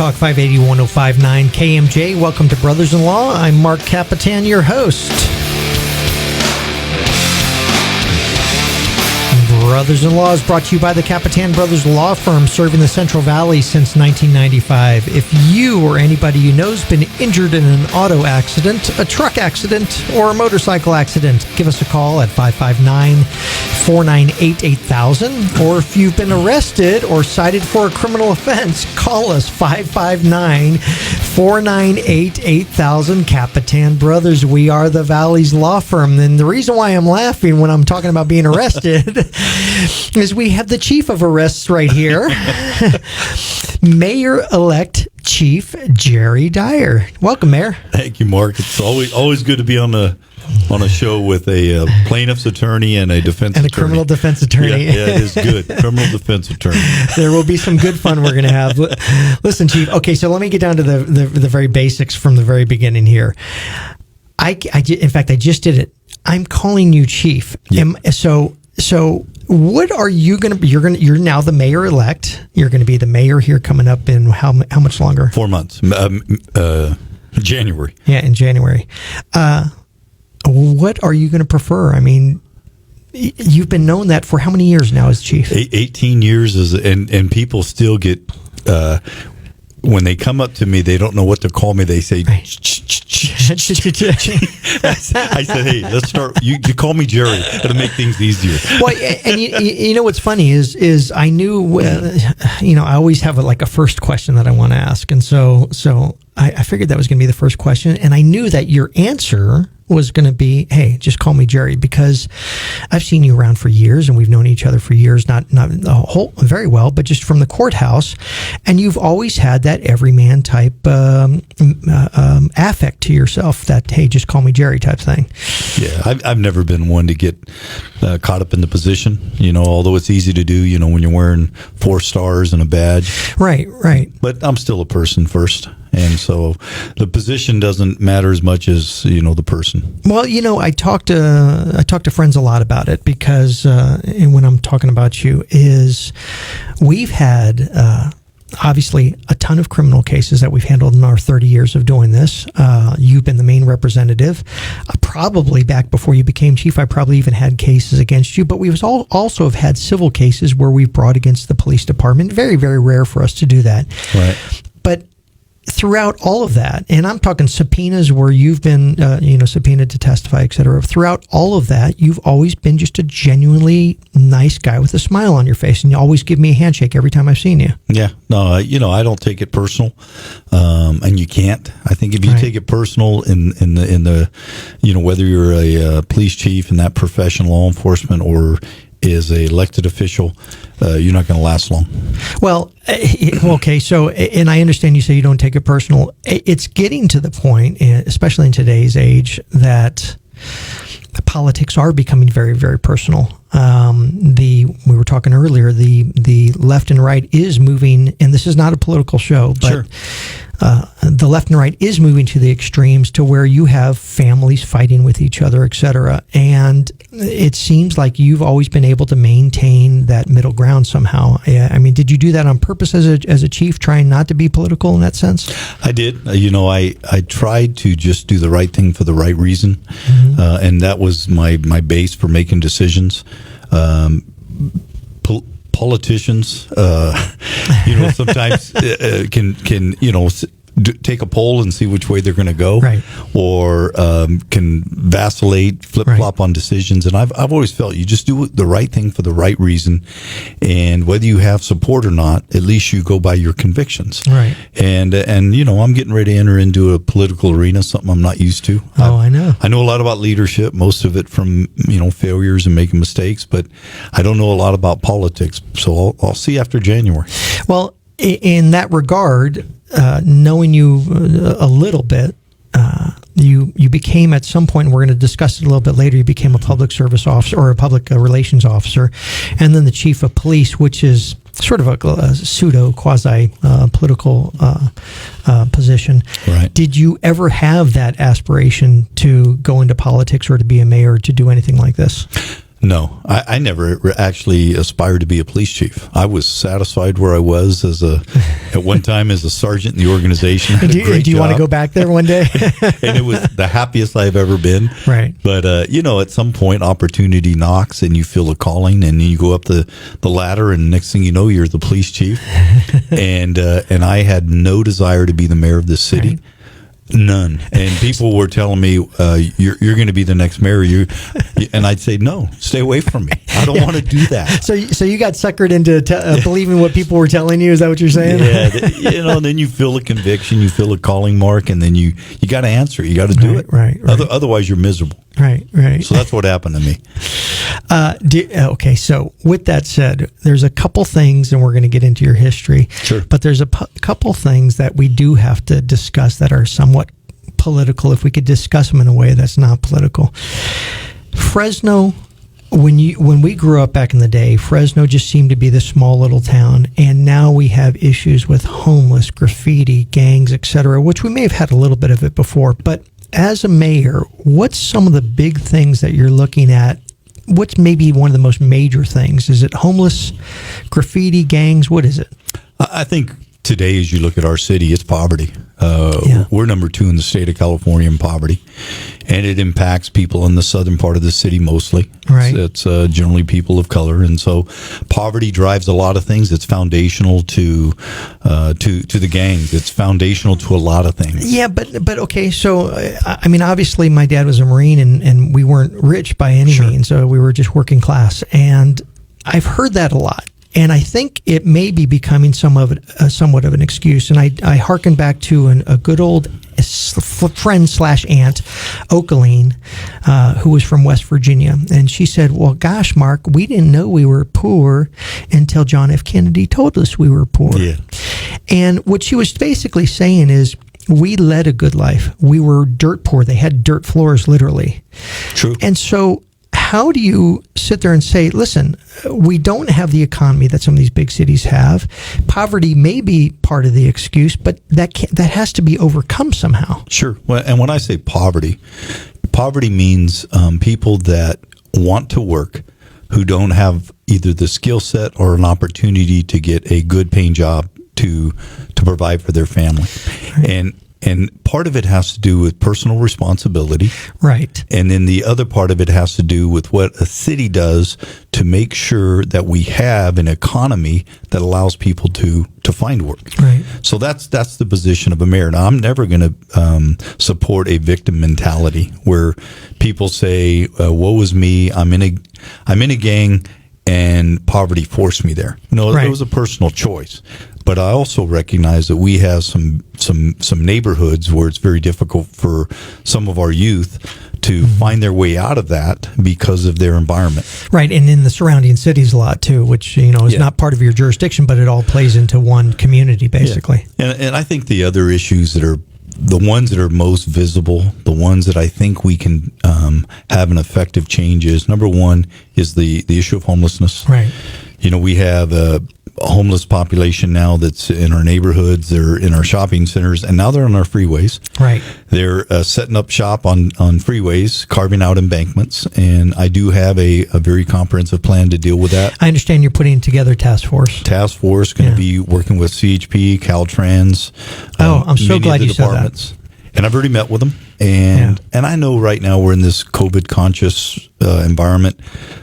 Talk 580-1059 KMJ. Welcome to Brothers-in-Law. I'm Marc Kapetan, your host. Brothers-in-Law is brought to you by the Kapetan Brothers Law Firm, serving the Central Valley since 1995. If you or anybody you know has been injured in an auto accident, a truck accident, or a motorcycle accident, give us a call at 559-498-8000. Or if you've been arrested or cited for a criminal offense, call us 559-498-8000. Kapetan Brothers, we are the Valley's law firm. And the reason why I'm laughing when I'm talking about being arrested is we have the chief of arrests right here, Mayor-elect Chief Jerry Dyer. Welcome, Mayor. Thank you, Mark. It's always good to be on a show with a plaintiff's attorney and a defense attorney. And a criminal defense attorney. Yeah, it is good. Criminal defense attorney. There will be some good fun we're going to have. Listen, Chief. Okay, so let me get down to the very basics from the very beginning here. In fact, I just did it. I'm calling you Chief. Yep. So what are you going to be? You're now the mayor-elect. You're going to be the mayor here coming up in how much longer? 4 months. January. Yeah, in January. What are you going to prefer? I mean, you've been known that for how many years now as chief? 18 years, and people still get, when they come up to me, they don't know what to call me. They say, I said, hey, let's start. You call me Jerry. That'll make things easier. Well, and you know what's funny is I knew, I always have a first question that I want to ask. And so I figured that was going to be the first question. And I knew that your answer was going to be, hey, just call me Jerry, because I've seen you around for years and we've known each other for years, not very well, but just from the courthouse. And you've always had that everyman type affect to yourself, that, hey, just call me Jerry type thing. Yeah, I've never been one to get caught up in the position, although it's easy to do, when you're wearing 4 stars and a badge. Right. But I'm still a person first. And so the position doesn't matter as much as, the person. Well, I talk to friends a lot about it, because and when I'm talking about you is we've had obviously a ton of criminal cases that we've handled in our 30 years of doing this. You've been the main representative. Probably back before you became chief, I probably even had cases against you, but we've also have had civil cases where we've brought against the police department. Very, very rare for us to do that. Right. But throughout all of that, and I'm talking subpoenas where you've been, subpoenaed to testify, et cetera. Throughout all of that, you've always been just a genuinely nice guy with a smile on your face, and you always give me a handshake every time I've seen you. Yeah, no, I don't take it personal, and you can't. I think if you take it personal in the whether you're a police chief in that profession, law enforcement, or is a elected official, you're not going to last long. Well, okay, so, and I understand you say you don't take it personal. It's getting to the point, especially in today's age, that politics are becoming very, very personal. We were talking earlier, the left and right is moving, and this is not a political show, but sure. The left and right is moving to the extremes, to where you have families fighting with each other, et cetera. And it seems like you've always been able to maintain that middle ground somehow. I mean, did you do that on purpose as a chief, trying not to be political in that sense? I did. I tried to just do the right thing for the right reason. Mm-hmm. And that was my base for making decisions. Politicians, sometimes can take a poll and see which way they're going to go, right, or can vacillate, flip-flop on decisions. And I've always felt you just do the right thing for the right reason, and whether you have support or not, at least you go by your convictions. Right. And I'm getting ready to enter into a political arena, something I'm not used to. I know. I know a lot about leadership, most of it from failures and making mistakes, but I don't know a lot about politics. So I'll see after January. Well, in that regard, knowing you a little bit, you became at some point, and we're going to discuss it a little bit later, you became a public service officer or a public relations officer, and then the chief of police, which is sort of a pseudo quasi political position. Right. Did you ever have that aspiration to go into politics or to be a mayor or to do anything like this? No, I never actually aspired to be a police chief. I was satisfied where I was at one time as a sergeant in the organization. Do you want to go back there one day? And it was the happiest I've ever been. Right. But, at some point, opportunity knocks and you feel a calling and you go up the ladder and next thing you know, you're the police chief. And I had no desire to be the mayor of this city. Right. None. And people were telling me, you're going to be the next mayor. And I'd say, no, stay away from me. I don't want to do that. So you got suckered into believing what people were telling you? Is that what you're saying? Yeah. Then you feel a conviction, you feel a calling, Mark, and then you got to answer. You got to do it. Right. Otherwise, you're miserable. Right. So that's what happened to me. Okay, so with that said, there's a couple things, and we're going to get into your history. Sure. But there's a couple things that we do have to discuss that are somewhat political, if we could discuss them in a way that's not political. Fresno, when we grew up back in the day, Fresno just seemed to be this small little town, and now we have issues with homeless, graffiti, gangs, etc., which we may have had a little bit of it before. But as a mayor, what's some of the big things that you're looking at? What's maybe one of the most major things? Is it homeless, graffiti, gangs? What is it? I think today, as you look at our city, it's poverty. We're number 2 in the state of California in poverty, and it impacts people in the southern part of the city mostly. Right. It's generally people of color, and so poverty drives a lot of things. It's foundational to the gangs. It's foundational to a lot of things. Yeah, but okay. So I mean, obviously, my dad was a Marine, and we weren't rich by any means. So we were just working class, and I've heard that a lot. And I think it may be becoming somewhat of an excuse. And I hearken back to a good old friend / aunt, Okaline, who was from West Virginia. And she said, well, gosh, Mark, we didn't know we were poor until John F. Kennedy told us we were poor. Yeah. And what she was basically saying is, we led a good life. We were dirt poor. They had dirt floors, literally. True. And so how do you sit there and say, listen, we don't have the economy that some of these big cities have. Poverty may be part of the excuse, but that has to be overcome somehow. Sure. Well, and when I say poverty means people that want to work who don't have either the skill set or an opportunity to get a good paying job to provide for their family. Right. And part of it has to do with personal responsibility. Right. And then the other part of it has to do with what a city does to make sure that we have an economy that allows people to find work. Right. So that's the position of a mayor. Now, I'm never going to support a victim mentality where people say, woe is me, I'm in a gang and poverty forced me there. No, It was a personal choice. But I also recognize that we have some neighborhoods where it's very difficult for some of our youth to find their way out of that because of their environment. Right, and in the surrounding cities a lot too, which is not part of your jurisdiction, but it all plays into one community basically. Yeah. And I think the other issues that are the ones that are most visible, the ones that I think we can have an effective change is, number one is the issue of homelessness. Right. We have a homeless population now that's in our neighborhoods, they're in our shopping centers, and now they're on our freeways. Right. They're setting up shop on freeways, carving out embankments, and I do have a very comprehensive plan to deal with that. I understand you're putting together task force. Task force, going to be working with CHP, Caltrans. I'm so glad you said that. And I've already met with them, and I know right now we're in this COVID conscious environment,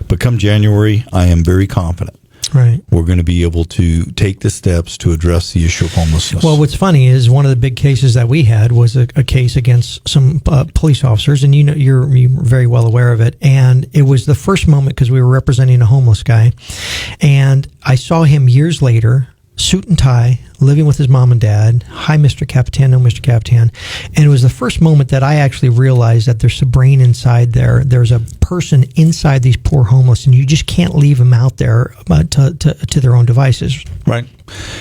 but come January, I am very confident. Right. We're going to be able to take the steps to address the issue of homelessness. Well, what's funny is one of the big cases that we had was a case against some police officers, and you're very well aware of it. And it was the first moment because we were representing a homeless guy, and I saw him years later, suit and tie, living with his mom and dad. Hi, Mr. Kapetan. No, Mr. Kapetan. And it was the first moment that I actually realized that there's a brain inside there. There's a person inside these poor homeless, and you just can't leave them out there to their own devices. Right.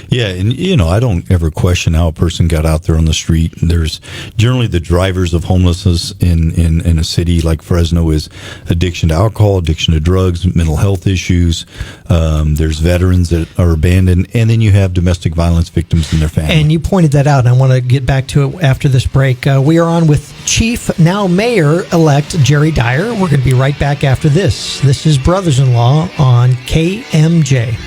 Yeah, and I don't ever question how a person got out there on the street. There's generally the drivers of homelessness in a city like Fresno is addiction to alcohol, addiction to drugs, mental health issues. There's veterans that are abandoned, and then you have domestic violence violence victims and their families. And you pointed that out, and I want to get back to it after this break. We are on with Chief, now Mayor-elect Jerry Dyer. We're going to be right back after this. This is Brothers-in-Law on KMJ.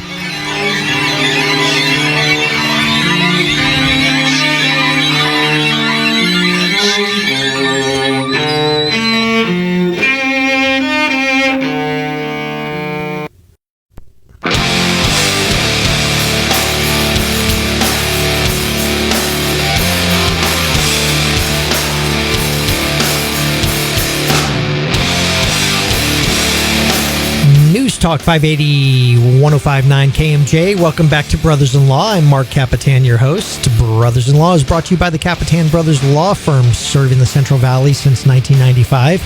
Talk 580 1059 KMJ. Welcome back to Brothers-in-Law. I'm Marc Kapetan, your host. Brothers-in-Law is brought to you by the Kapetan Brothers Law Firm, serving the Central Valley since 1995.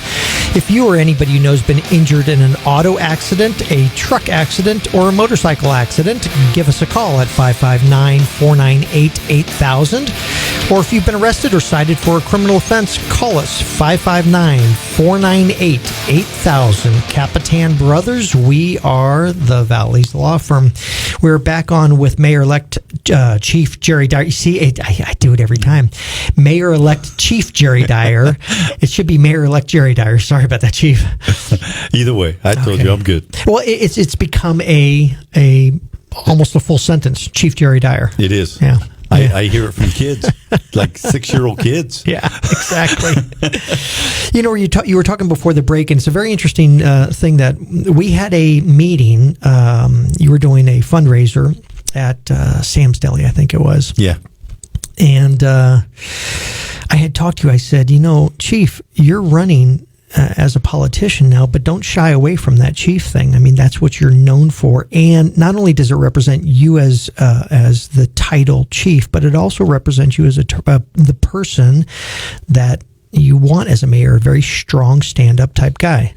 If you or anybody you know has been injured in an auto accident, a truck accident, or a motorcycle accident, give us a call at 559-498-8000. Or if you've been arrested or cited for a criminal offense, call us 559-498-8000. Kapetan Brothers, we are the Valley's law firm. We're back on with Mayor-elect Chief Jerry Dyer. You see, I do it every time. Mayor-elect Chief Jerry Dyer. It should be Mayor-elect Jerry Dyer. Sorry about that, Chief. Either way, I told you I'm good. Well, it's become a almost a full sentence. Chief Jerry Dyer. It is. Yeah. I hear it from kids, like 6-year-old kids. Yeah, exactly. You know, you were talking before the break, and it's a very interesting thing that we had a meeting. You were doing a fundraiser at Sam's Deli, I think it was. Yeah. And I had talked to you. I said, you know, Chief, you're running as a politician now, but don't shy away from that chief thing. I mean, that's what you're known for. And not only does it represent you as the title chief, but it also represents you as the person that you want as a mayor, a very strong stand-up type guy.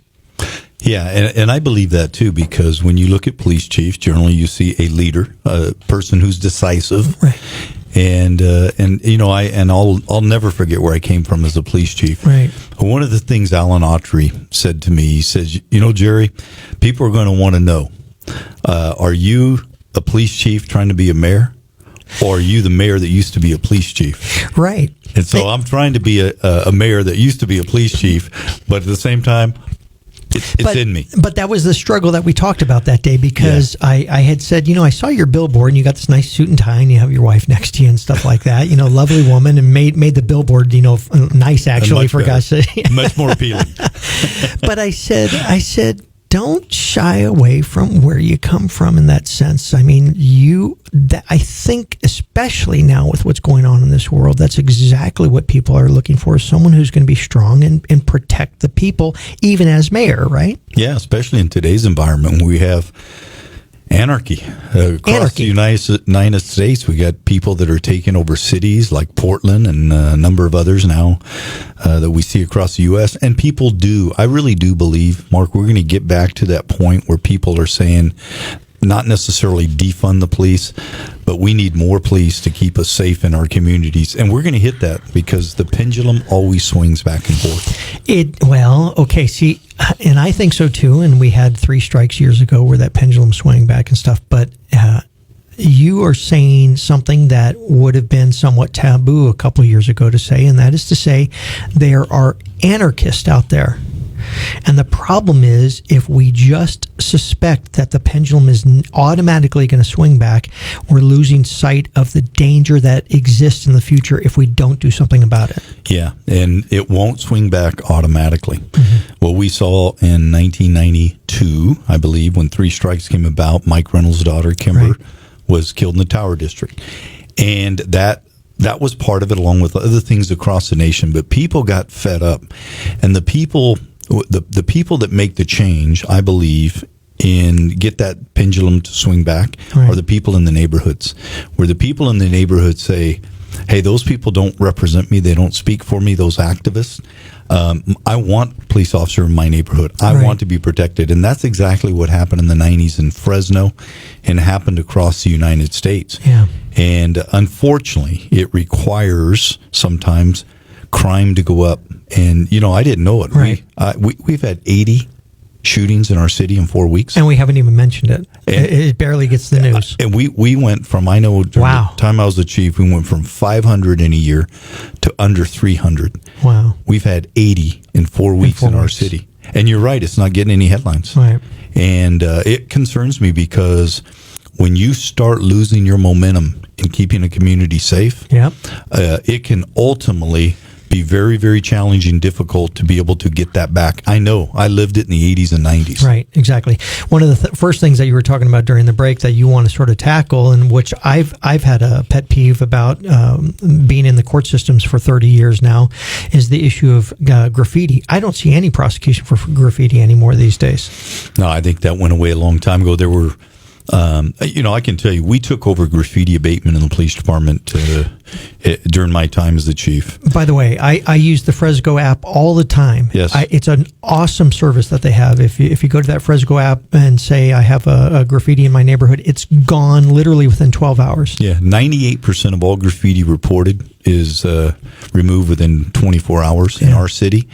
Yeah, and I believe that too, because when you look at police chiefs, generally you see a leader, a person who's decisive. Right. And you know, I'll never forget where I came from as a police chief. Right. One of the things Alan Autry said to me, he says, you know, Jerry, people are going to want to know, are you a police chief trying to be a mayor, or are you the mayor that used to be a police chief? Right. And so I'm trying to be a mayor that used to be a police chief, but at the same time, it's in me. But that was the struggle that we talked about that day, because I had said, you know, I saw your billboard and you got this nice suit and tie and you have your wife next to you and stuff like that, you know, lovely woman, and made the billboard, you know, nice actually, for God's sake. Much more appealing. But I said, don't shy away from where you come from in that sense. I mean, I think especially now with what's going on in this world, that's exactly what people are looking for, is someone who's going to be strong and protect the people, even as mayor, right? Yeah, especially in today's environment when we have anarchy across the United States. We got people that are taking over cities like Portland and a number of others now that we see across the U.S. And people I really do believe, Mark, we're going to get back to that point where people are saying, not necessarily defund the police, but we need more police to keep us safe in our communities. And we're going to hit that because the pendulum always swings back and forth. Okay, see, and I think so too. And we had 3 strikes years ago where that pendulum swung back and stuff. But you are saying something that would have been somewhat taboo a couple of years ago to say, and that is to say there are anarchists out there. And the problem is, if we just suspect that the pendulum is automatically going to swing back, we're losing sight of the danger that exists in the future if we don't do something about it. Yeah, and it won't swing back automatically. Mm-hmm. What we saw in 1992, I believe, when 3 strikes came about, Mike Reynolds' daughter, Kimber, was killed in the Tower District. And that was part of it, along with other things across the nation. But people got fed up. And the people that make the change, I believe, and get that pendulum to swing back are the people in the neighborhoods, where the people in the neighborhood say, hey, those people don't represent me. They don't speak for me, those activists. I want a police officer in my neighborhood. I want to be protected. And that's exactly what happened in the 90s in Fresno and happened across the United States. Yeah. And unfortunately, it requires sometimes crime to go up. And, you know, I didn't know it. Right. We've had 80 shootings in our city in 4 weeks. And we haven't even mentioned it. It barely gets the news. And we went from, I know during the time I was the chief, we went from 500 in a year to under 300. Wow. We've had 80 in 4 weeks in our city. And you're right, it's not getting any headlines. Right. And it concerns me because when you start losing your momentum in keeping a community safe, it can ultimately be very, very challenging, difficult to be able to get that back. I know. I lived it in the 80s and 90s. Right, exactly. One of the first things that you were talking about during the break that you want to sort of tackle, and which I've had a pet peeve about being in the court systems for 30 years now, is the issue of graffiti. I don't see any prosecution for graffiti anymore these days. No, I think that went away a long time ago. There were I can tell you, we took over graffiti abatement in the police department during my time as the chief. By the way, I use the Fresno app all the time. Yes. It's an awesome service that they have. If you go to that Fresno app and say, I have a graffiti in my neighborhood, it's gone literally within 12 hours. Yeah, 98% of all graffiti reported is removed within 24 hours in our city.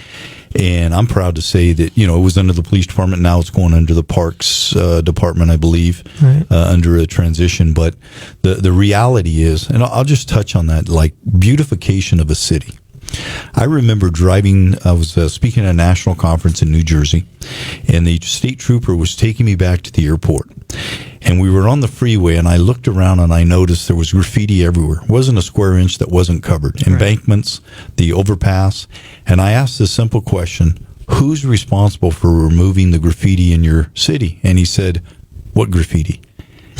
And I'm proud to say that, it was under the police department. Now it's going under the parks department, I believe, under a transition. But the reality is, and I'll just touch on that, like beautification of a city. I remember driving, I was speaking at a national conference in New Jersey, and the state trooper was taking me back to the airport. And we were on the freeway, and I looked around and I noticed there was graffiti everywhere. It wasn't a square inch that wasn't covered. Embankments, the overpass. And I asked this simple question, who's responsible for removing the graffiti in your city? And he said, what graffiti?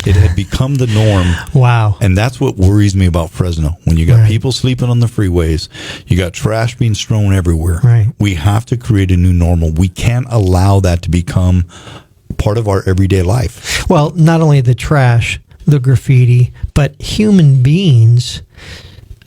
It had become the norm. Wow. And that's what worries me about Fresno. When you got people sleeping on the freeways, you got trash being strewn everywhere. Right. We have to create a new normal. We can't allow that to become part of our everyday life. Well, not only the trash, the graffiti, but human beings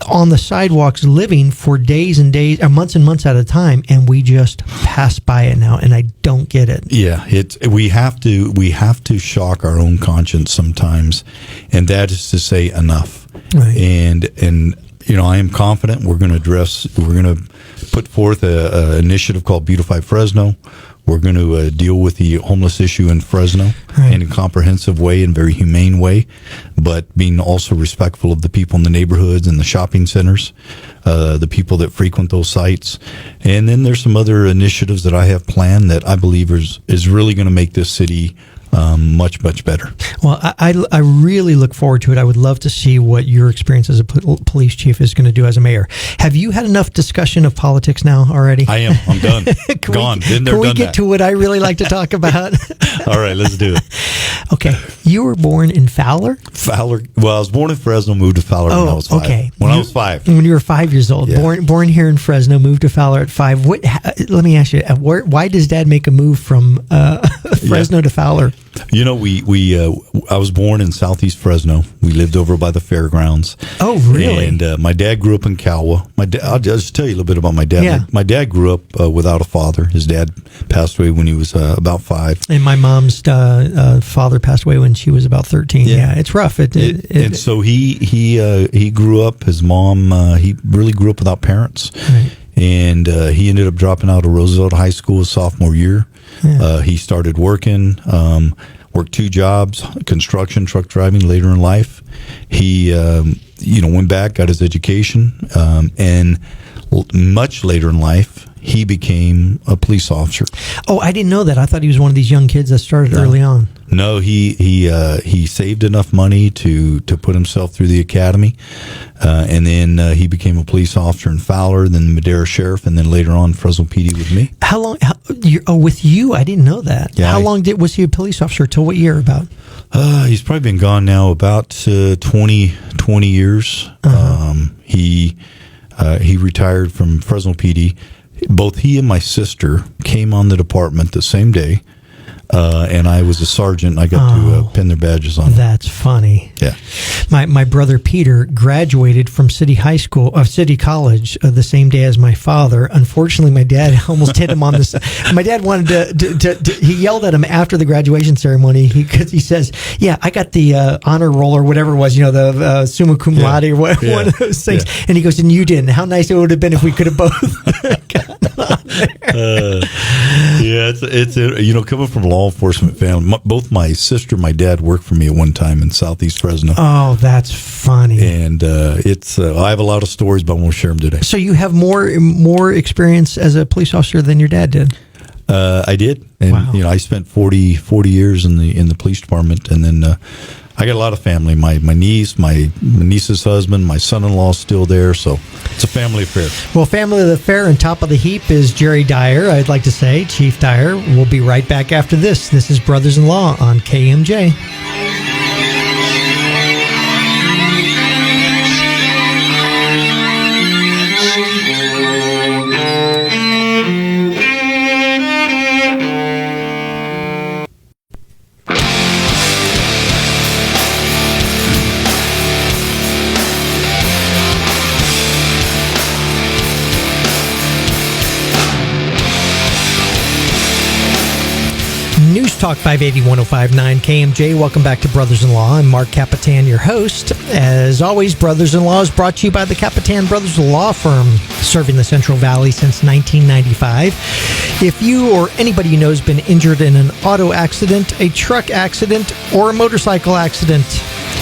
on the sidewalks living for days and days, or months and months at a time, and we just pass by it now, and I don't get it. Yeah, we have to shock our own conscience sometimes, and that is to say enough. Right. And I am confident we're going to put forth a initiative called Beautify Fresno. We're going to deal with the homeless issue in Fresno in a comprehensive way and very humane way, but being also respectful of the people in the neighborhoods and the shopping centers, the people that frequent those sites. And then there's some other initiatives that I have planned that I believe is really going to make this city much, much better. Well, I really look forward to it. I would love to see what your experience as a police chief is going to do as a mayor. Have you had enough discussion of politics now already? I am. I'm done. Gone. Been there, can we done get that. to what I really like to talk about? All right, let's do it. Okay. You were born in Fowler? Well, I was born in Fresno, moved to Fowler when I was 5. Okay. I was 5. When you were 5 years old. Yeah. Born here in Fresno, moved to Fowler at 5. Let me ask you, why does Dad make a move from Fresno to Fowler? I was born in southeast Fresno. We lived over by the fairgrounds. Oh, really? And my dad grew up in Calwa. I'll just tell you a little bit about my dad. Yeah. My dad grew up without a father. His dad passed away when he was about 5. And my mom's father passed away when she was about 13. Yeah, it's rough. And so he grew up. His mom, he really grew up without parents. Right. And he ended up dropping out of Roosevelt High School his sophomore year. Yeah. He started working, worked 2 jobs, construction, truck driving later in life. He, went back, got his education, and much later in life, he became a police officer. Oh, I didn't know that. I thought he was one of these young kids that started early on. No, he saved enough money to put himself through the academy, and then he became a police officer in Fowler, then Madera Sheriff, and then later on Fresno PD with me. How long? With you? I didn't know that. Yeah, how long was he a police officer? Till what year? About? He's probably been gone now about 20 years. He retired from Fresno PD. Both he and my sister came on the department the same day. And I was a sergeant. I got to pin their badges on. That's funny. Yeah. My brother Peter graduated from City College the same day as my father. Unfortunately, my dad almost hit him on this. My dad wanted to he yelled at him after the graduation ceremony because he says, "Yeah, I got the honor roll or whatever it was, the summa cum laude or one of those things." Yeah. And he goes, "And you didn't. How nice it would have been if we could have both gotten on Yeah, it's coming from a law enforcement family. Both my sister and my dad worked for me at one time in Southeast Fresno. Oh, that's funny. And I have a lot of stories, but I won't share them today. So you have more experience as a police officer than your dad did? I did, and Wow. I spent 40 years in the police department, and then I got a lot of family. My niece, my niece's husband, my son-in-law is still there, so it's a family affair. Well, family affair and top of the heap is Jerry Dyer. I'd like to say Chief Dyer. We'll be right back after this. This is Brothers-in-Law on KMJ. News Talk 580 1059 KMJ. Welcome back to Brothers-in-Law. I'm Marc Kapetan, your host. As always, Brothers-in-Law is brought to you by the Kapetan Brothers Law Firm, serving the Central Valley since 1995. If you or anybody you know has been injured in an auto accident, a truck accident, or a motorcycle accident,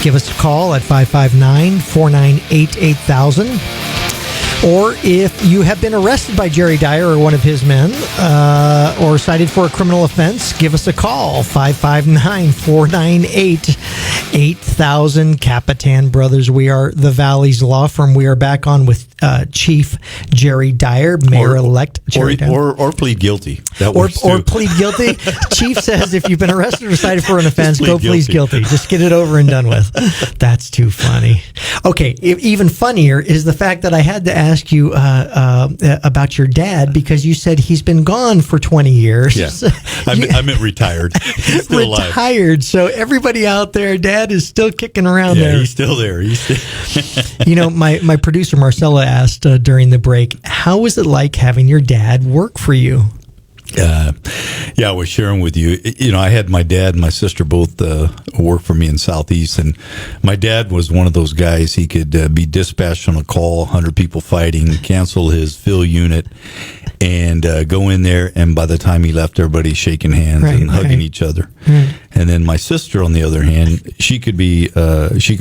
give us a call at 559-498-8000. Or if you have been arrested by Jerry Dyer or one of his men, or cited for a criminal offense, give us a call, 559-498-8000. Kapetan Brothers, we are the Valley's law firm. We are back on with Chief Jerry Dyer, Mayor-elect Jerry Dyer. Or plead guilty. That Or works too. plead guilty. Chief says if you've been arrested or cited for an offense, plead go plead guilty. Just get it over and done with. That's too funny. Okay, even funnier is the fact that I had to ask you about your dad because you said he's been gone for 20 years. Yeah, I meant retired. He's still alive. Retired. So everybody out there, Dad is still kicking around there. He's still there. My producer Marcella asked during the break, how was it like having your dad work for you? I was sharing with you. I had my dad and my sister both work for me in Southeast, and my dad was one of those guys. He could be dispatched on a call, 100 people fighting, cancel his fill unit, and go in there. And by the time he left, everybody shaking hands and hugging each other. Right. And then my sister, on the other hand, she could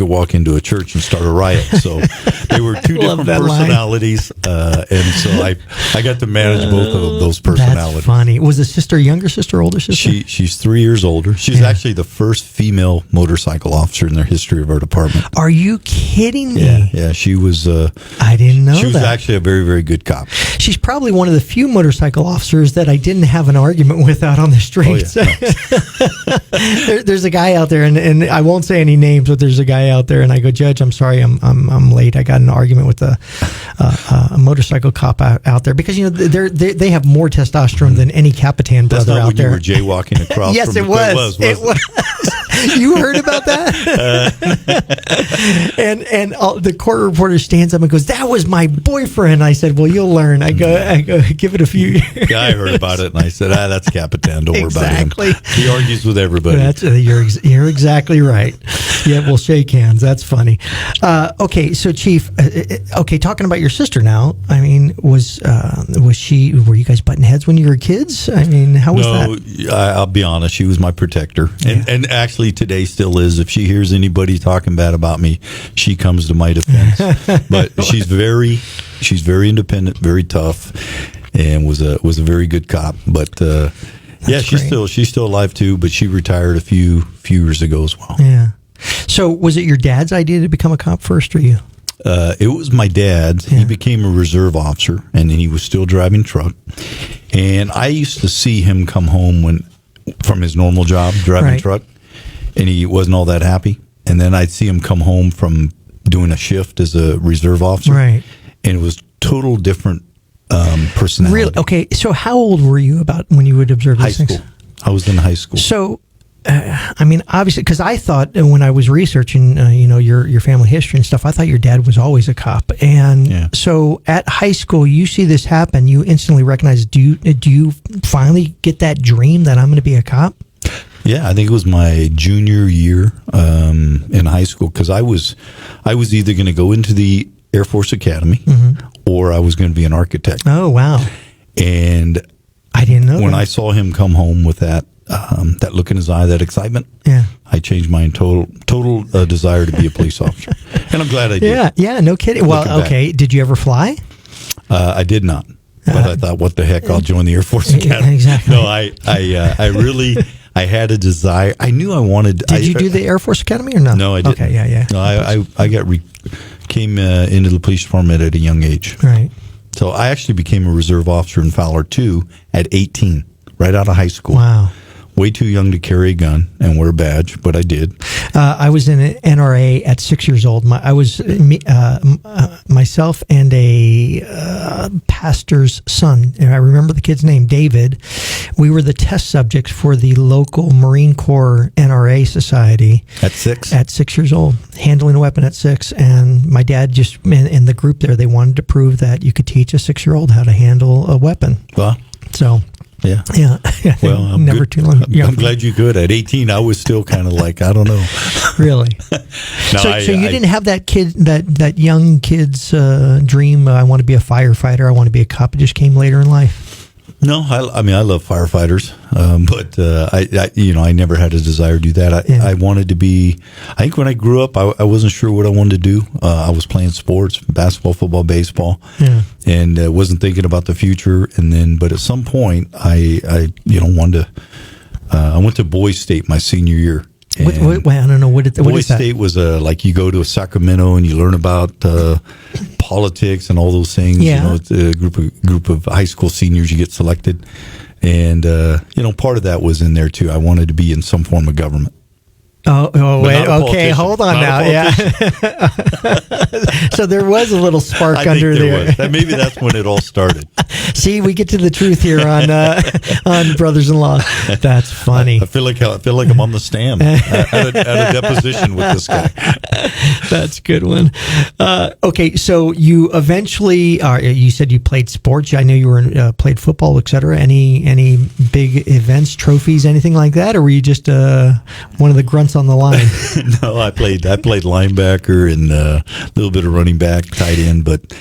walk into a church and start a riot. So they were two different personalities, and so I got to manage both of those personalities. That's funny. Was the sister younger sister, older sister? She's 3 years older. She's actually the first female motorcycle officer in the history of our department. Are you kidding me? Yeah. She was. I didn't know that. She was actually a very, very good cop. She's probably one of the few motorcycle officers that I didn't have an argument with out on the streets. Oh, yeah. There's a guy out there, and I won't say any names, but there's a guy out there, and I go, Judge, I'm sorry, I'm late. I got in an argument with a motorcycle cop out there because they have more testosterone than any Kapetan brother out there. That's not when you were jaywalking across. Yes, from it was. It was. You heard about that? And the court reporter stands up and goes, "That was my boyfriend." I said, "Well, you'll learn." I go, give it a few years. Yeah, I heard about it, and I said, "That's Kapetan. Don't worry about him. He argues with everybody." You're exactly right. Yeah, we'll shake hands. That's funny. Okay, so Chief. Talking about your sister now. I mean, were you guys butting heads when you were kids? I mean, how was that? No, I'll be honest. She was my protector, and actually today still is. If she hears anybody talking bad about me, she comes to my defense. But she's very independent, very tough, and was a very good cop. But she's still alive too. But she retired a few years ago as well. Yeah. So was it your dad's idea to become a cop first, or you? It was my dad's. Yeah. He became a reserve officer, and he was still driving truck. And I used to see him come home from his normal job driving truck, and he wasn't all that happy. And then I'd see him come home from doing a shift as a reserve officer, and it was total different personality. Really? Okay. So how old were you about when you would observe these things? High school. I was in high school. So. I mean, obviously, because I thought when I was researching, your family history and stuff, I thought your dad was always a cop. And so at high school, you see this happen, you instantly recognize, do you finally get that dream that I'm going to be a cop? Yeah, I think it was my junior year in high school, because I was either going to go into the Air Force Academy or I was going to be an architect. Oh, wow. And I didn't know when that. I saw him come home with that look in his eye, that excitement, I changed my total desire to be a police officer. And I'm glad I did. Yeah, no kidding. Well, okay. Did you ever fly? I did not. But I thought, what the heck, I'll join the Air Force Academy. Exactly. No, I really, I had a desire. I knew I wanted. Did you do the Air Force Academy or no? No, I didn't. Okay, yeah. No, I came into the police department at a young age. Right. So I actually became a reserve officer in Fowler 2 at 18, right out of high school. Wow. Way too young to carry a gun and wear a badge, but I did. I was in an NRA at 6 years old. Myself and a pastor's son, and I remember the kid's name, David. We were the test subjects for the local Marine Corps NRA society. At 6? At 6 years old, handling a weapon at 6. And my dad just, in the group there, they wanted to prove that you could teach a 6-year-old how to handle a weapon. Well, so... Yeah. Well, I'm never good. too long. I'm glad you could. At 18, I was still kind of like, I don't know. Really? No, so you didn't have that kid, that young kid's dream. I want to be a firefighter. I want to be a cop. It just came later in life. No, I mean, I love firefighters, but I never had a desire to do that. I wanted to be. I think when I grew up, I wasn't sure what I wanted to do. I was playing sports, basketball, football, baseball, and wasn't thinking about the future. And then, but at some point, I wanted to. I went to Boys State my senior year. I don't know what is that? Boys State was like you go to Sacramento and you learn about politics and all those things. Yeah. You know, it's a group of high school seniors you get selected, and part of that was in there too. I wanted to be in some form of government. Oh, wait. Okay, hold on now. Yeah. So there was a little spark under there. Maybe that's when it all started. See, we get to the truth here on Brothers-in-Law. That's funny. I feel like I'm on the stand at a deposition with this guy. That's a good one. Okay, so you eventually, you said you played sports. I know you were played football, etc. Any big events, trophies, anything like that, or were you just one of the grunts on the line? No, I played linebacker and a little bit of running back, tight end, but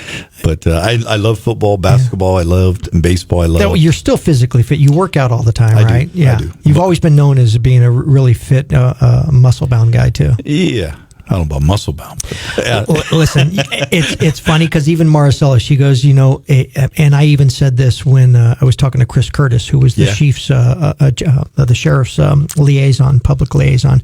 I love football, basketball. I loved, and baseball. I loved. You're still physically fit. You work out all the time, right? I do. You've always been known as being a really fit, muscle bound guy too. Yeah. I don't know about muscle bound, but listen, it's funny because even Maricela, she goes, and I even said this when I was talking to Chris Curtis, who was the chief's, the sheriff's public liaison,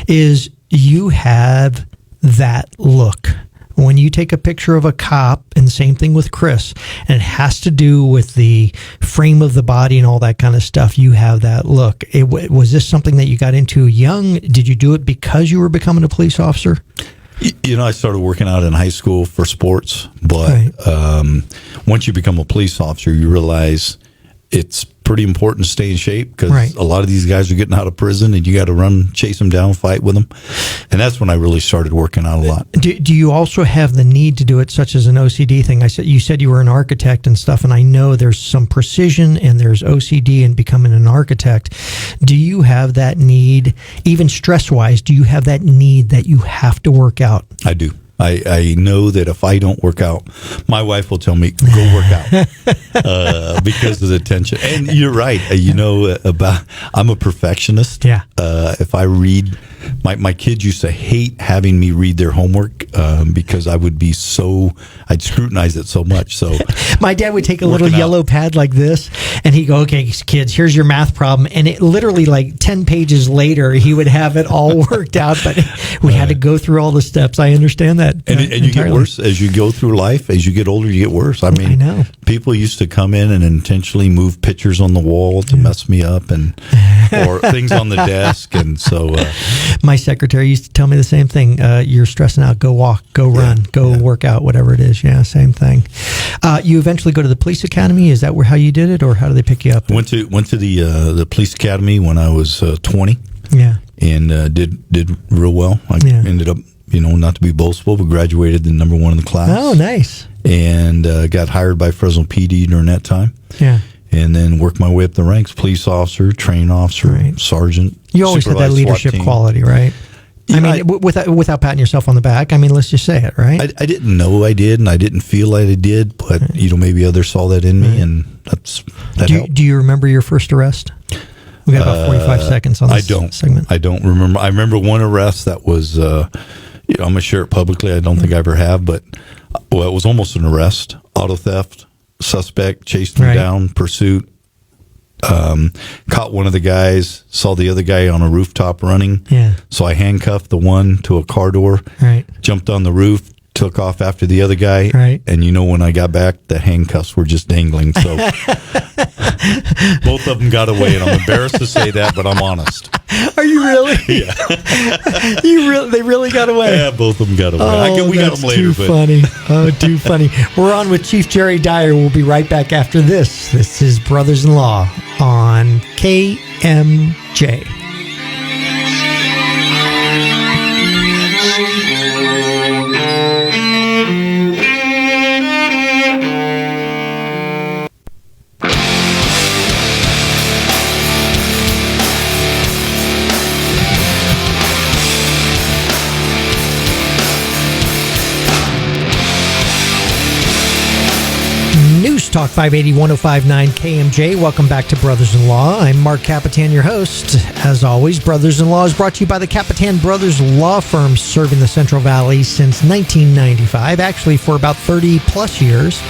is you have that look. When you take a picture of a cop, and same thing with Chris, and it has to do with the frame of the body and all that kind of stuff, you have that look. Was this something that you got into young? Did you do it because you were becoming a police officer? I started working out in high school for sports, but once you become a police officer, you realize it's pretty important to stay in shape because a lot of these guys are getting out of prison and you got to chase them down, fight with them. And that's when I really started working out a lot. Do you also have the need to do it such as an OCD thing? You said you were an architect and stuff, and I know there's some precision and there's OCD in becoming an architect. Do you have that need, even stress-wise, do you have that need that you have to work out? I do. I know that if I don't work out, my wife will tell me, go work out because of the tension. And you're right. I'm a perfectionist. Yeah. If I read, my kids used to hate having me read their homework because I'd scrutinize it so much. So my dad would take a little yellow pad like this and he'd go, okay, kids, here's your math problem. And it literally like 10 pages later, he would have it all worked out, but we had to go through all the steps. I understand that. And you get worse as you go through life. As you get older, you get worse. I mean, I know. People used to come in and intentionally move pictures on the wall to mess me up or things on the desk. And so my secretary used to tell me the same thing. You're stressing out. Go walk, go run, go work out, whatever it is. Yeah, same thing. You eventually go to the police academy. Is that how you did it, or how did they pick you up? Went to the police academy when I was 20. Yeah. And did real well. I ended up, not to be boastful, but graduated the number one in the class. Oh, nice. And got hired by Fresno PD during that time. Yeah. And then worked my way up the ranks, police officer, training officer, sergeant. You always had that leadership quality, right? I mean, without patting yourself on the back, I mean, let's just say it, right? I didn't know I did, and I didn't feel like I did, but maybe others saw that in me, and that helped. Do you remember your first arrest? We got about 45 seconds on this segment. I don't remember. I remember one arrest that was, I'm going to share it publicly. I don't think I ever have, but it was almost an arrest. Auto theft, suspect, chased him down, pursuit. Caught one of the guys, saw the other guy on a rooftop running. Yeah. So I handcuffed the one to a car door, jumped on the roof, took off after the other guy. Right. And when I got back, the handcuffs were just dangling. So both of them got away. And I'm embarrassed to say that, but I'm honest. Are you really? Yeah. They really got away? Yeah, both of them got away. We got them later. Too funny. Oh, too funny. We're on with Chief Jerry Dyer. We'll be right back after this. This is Brothers-in-Law on KMJ. News Talk 580 1059 KMJ. Welcome back to Brothers-in-Law. I'm Marc Kapetan, your host. As always, Brothers-in-Law is brought to you by the Kapetan Brothers Law Firm, serving the Central Valley since 1995, actually for about 30 plus years.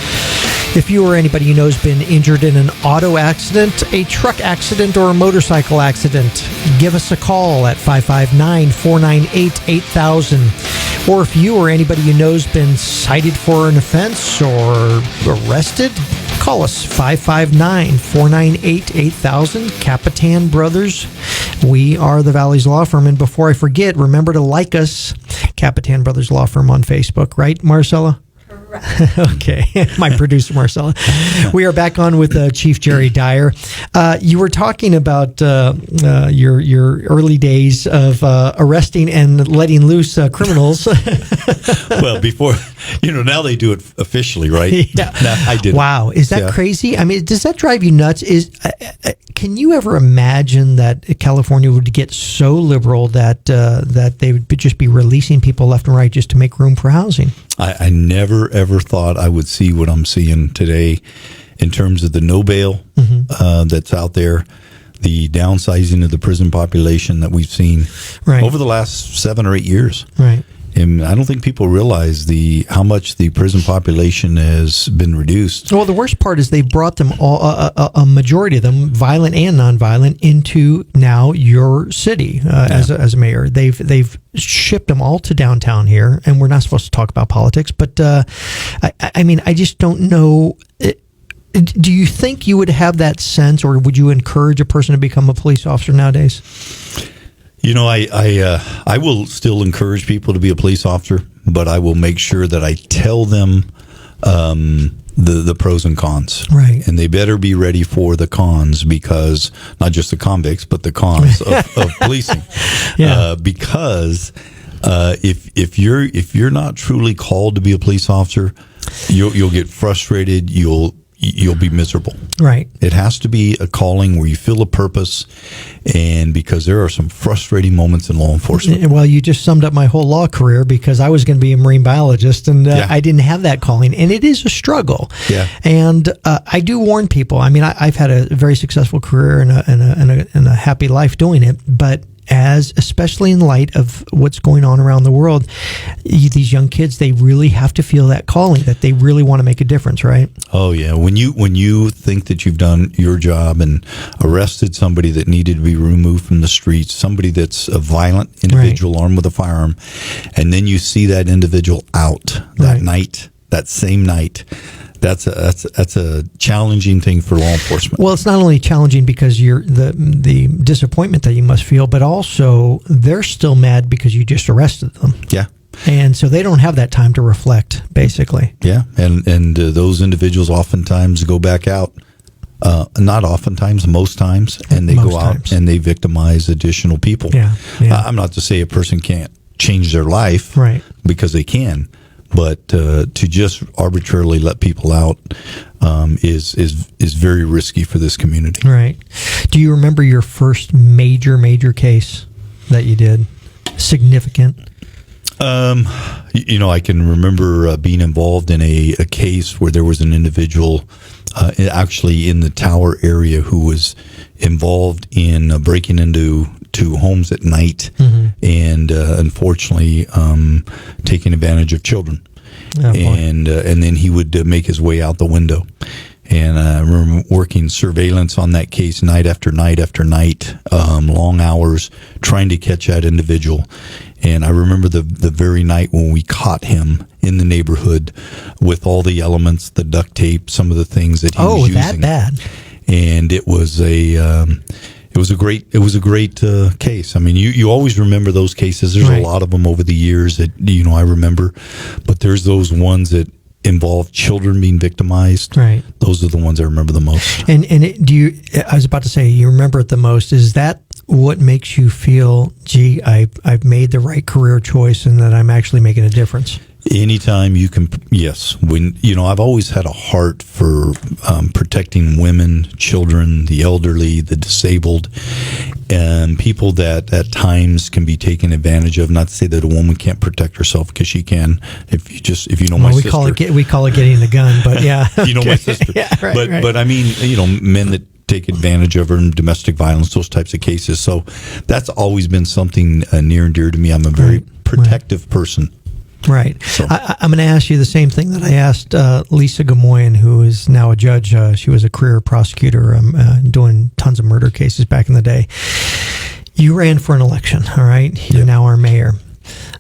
If you or anybody you know has been injured in an auto accident, a truck accident, or a motorcycle accident, give us a call at 559-498-8000. Or if you or anybody you know has been cited for an offense or arrested, call us 559-498-8000. Kapetan Brothers. We are the Valley's Law Firm. And before I forget, remember to like us, Kapetan Brothers Law Firm on Facebook, right, Marcella? Okay, my producer Marcella. We are back on with Chief Jerry Dyer. You were talking about your early days of arresting and letting loose criminals. Well, before now they do it officially, right? Yeah, I did. Wow, is that crazy? I mean, does that drive you nuts? Can you ever imagine that California would get so liberal that they would just be releasing people left and right just to make room for housing? I never, ever thought I would see what I'm seeing today in terms of the no bail that's out there, the downsizing of the prison population that we've seen over the last 7 or 8 years. Right. And I don't think people realize how much the prison population has been reduced. Well, the worst part is they brought them all, a majority of them, violent and nonviolent, into now your city as a mayor. They've shipped them all to downtown here, and we're not supposed to talk about politics, but I mean, I just don't know. Do you think you would have that sense, or would you encourage a person to become a police officer nowadays? I will still encourage people to be a police officer, but I will make sure that I tell them the pros and cons. Right. And they better be ready for the cons, because not just the convicts, but the cons of policing. Yeah. Because if you're not truly called to be a police officer, you'll get frustrated. You'll be miserable. Right. It has to be a calling where you feel a purpose, and because there are some frustrating moments in law enforcement. Well, you just summed up my whole law career, because I was going to be a marine biologist, and I didn't have that calling, and it is a struggle. Yeah. And I do warn people. I mean, I've had a very successful career and a happy life doing it, but especially in light of what's going on around the world, these young kids, they really have to feel that calling, that they really want to make a difference, right? Oh yeah. When you think that you've done your job and arrested somebody that needed to be removed from the streets, somebody that's a violent individual armed with a firearm, and then you see that individual out that night, that same night, that's a challenging thing for law enforcement. Well, it's not only challenging because you're the disappointment that you must feel, but also they're still mad because you just arrested them. Yeah. And so they don't have that time to reflect, basically. Yeah, and those individuals oftentimes go back out. Not oftentimes, most times, and they go out and they victimize additional people. Yeah. I'm not to say a person can't change their life, right? Because they can. But to just arbitrarily let people out is very risky for this community. Right. Do you remember your first major case that you did? significant? I can remember being involved in a case where there was an individual actually in the Tower area who was involved in breaking into homes at night and unfortunately taking advantage of children. And then he would make his way out the window. And I remember working surveillance on that case night after night after night, long hours, trying to catch that individual. And I remember the very night when we caught him in the neighborhood with all the elements, the duct tape, some of the things that he was using. Oh, that bad. And it was a great case. I mean, you always remember those cases. There's a lot of them over the years that I remember, but there's those ones that involve children being victimized. Right. Those are the ones I remember the most. And I was about to say, you remember it the most. Is that what makes you feel, gee, I've made the right career choice and that I'm actually making a difference? Anytime you can, yes. When I've always had a heart for protecting women, children, the elderly, the disabled, and people that at times can be taken advantage of. Not to say that a woman can't protect herself, because she can. If you know my sister, we call it getting a gun, but yeah, my sister. Yeah, right, but I mean, men that take advantage of her in domestic violence, those types of cases. So that's always been something near and dear to me. I'm a very protective person. Right. So. I'm going to ask you the same thing that I asked Lisa Gamoyan, who is now a judge. She was a career prosecutor doing tons of murder cases back in the day. You ran for an election, all right? You're now our mayor.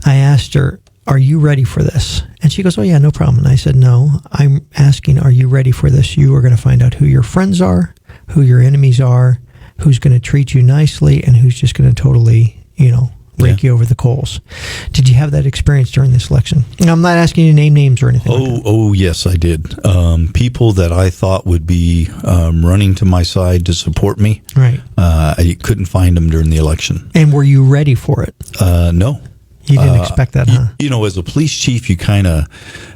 I asked her, are you ready for this? And she goes, oh, yeah, no problem. And I said, no, I'm asking, are you ready for this? You are going to find out who your friends are, who your enemies are, who's going to treat you nicely, and who's just going to totally, rake you over the coals. Did you have that experience during this election? And I'm not asking you to name names or anything. Oh, yes, I did. People that I thought would be running to my side to support me. Right. I couldn't find them during the election. And were you ready for it? No. You didn't expect that, huh? As a police chief, you kind of,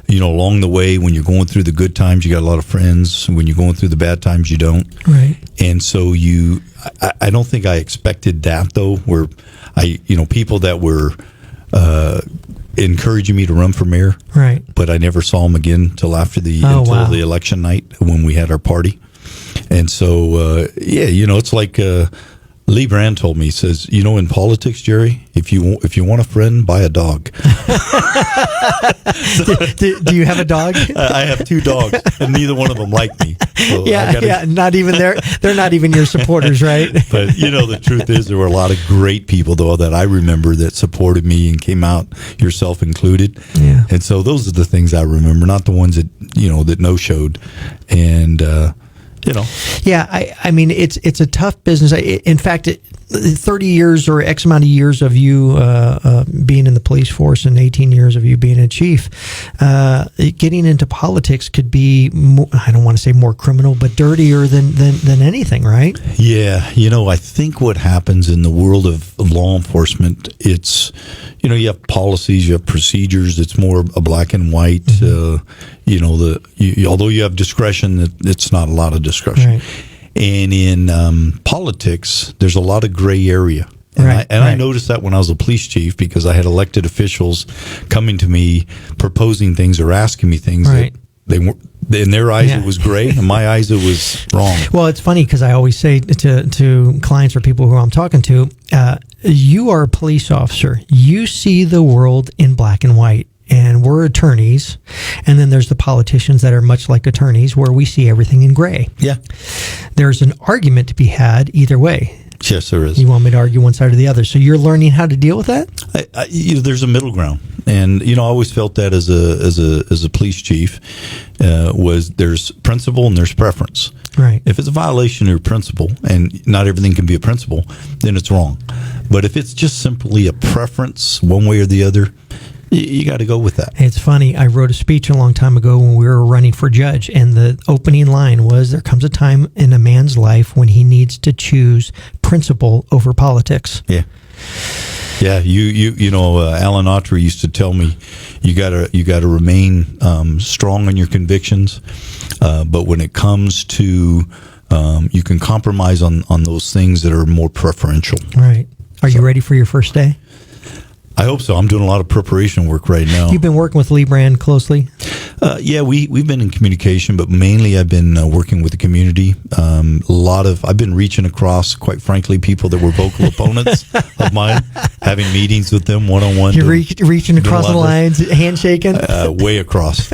along the way, when you're going through the good times, you got a lot of friends. When you're going through the bad times, you don't. Right. And so I don't think I expected that, though, where people that were encouraging me to run for mayor. Right. But I never saw them again until the election night when we had our party. And so, it's like Lee Brand told me, he says, in politics, Jerry, if you want a friend, buy a dog. Do you have a dog? I have 2 dogs, and neither one of them like me. So not even they're not even your supporters, right? But the truth is, there were a lot of great people though that I remember that supported me and came out, yourself included. Yeah. And so those are the things I remember, not the ones that that no showed, and. Yeah, I mean, it's a tough business. In fact, 30 years or X amount of years of you being in the police force and 18 years of you being a chief, getting into politics could be, I don't want to say more criminal, but dirtier than anything, right? Yeah. I think what happens in the world of law enforcement, it's, you have policies, you have procedures. It's more a black and white. Although you have discretion, it's not a lot of discretion. Right. And in politics, there's a lot of gray area. And I noticed that when I was a police chief, because I had elected officials coming to me proposing things or asking me things that they weren't. In their eyes, it was gray. In my eyes, it was wrong. Well, it's funny because I always say to clients or people who I'm talking to, you are a police officer. You see the world in black and white. And we're attorneys, and then there's the politicians that are much like attorneys, where we see everything in gray. Yeah. There's an argument to be had either way. Yes, there is. You want me to argue one side or the other. So you're learning how to deal with that? There's a middle ground. And, I always felt that as a police chief, was there's principle and there's preference. Right. If it's a violation of your principle, and not everything can be a principle, then it's wrong. But if it's just simply a preference, one way or the other, you got to go with that. It's funny. I wrote a speech a long time ago when we were running for judge, and the opening line was, there comes a time in a man's life when he needs to choose principle over politics. Yeah. Yeah, Alan Autry used to tell me, you gotta remain strong in your convictions, but when it comes to you can compromise on those things that are more preferential. Right. Are you ready for your first day? I hope so. I'm doing a lot of preparation work right now. You've been working with Lee Brand closely? Yeah, we've been in communication, but mainly I've been working with the community. I've been reaching across, quite frankly, people that were vocal opponents of mine, having meetings with them one-on-one. You're reaching across the lines, handshaking? Way across,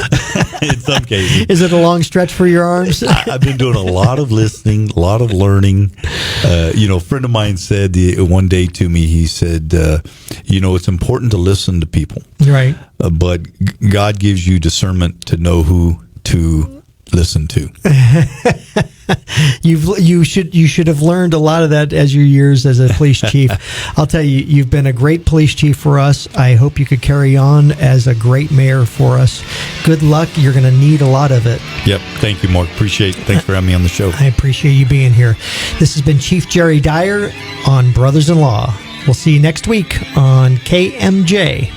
in some cases. Is it a long stretch for your arms? I've been doing a lot of listening, a lot of learning. A friend of mine said one day to me, he said, it's important to listen to people. Right. But God gives you discernment to know who to listen to. You should have learned a lot of that as your years as a police chief. I'll tell you, you've been a great police chief for us. I hope you could carry on as a great mayor for us. Good luck. You're going to need a lot of it. Yep. Thank you, Mark. Appreciate it. Thanks for having me on the show. I appreciate you being here. This has been Chief Jerry Dyer on Brothers-in-Law. We'll see you next week on KMJ.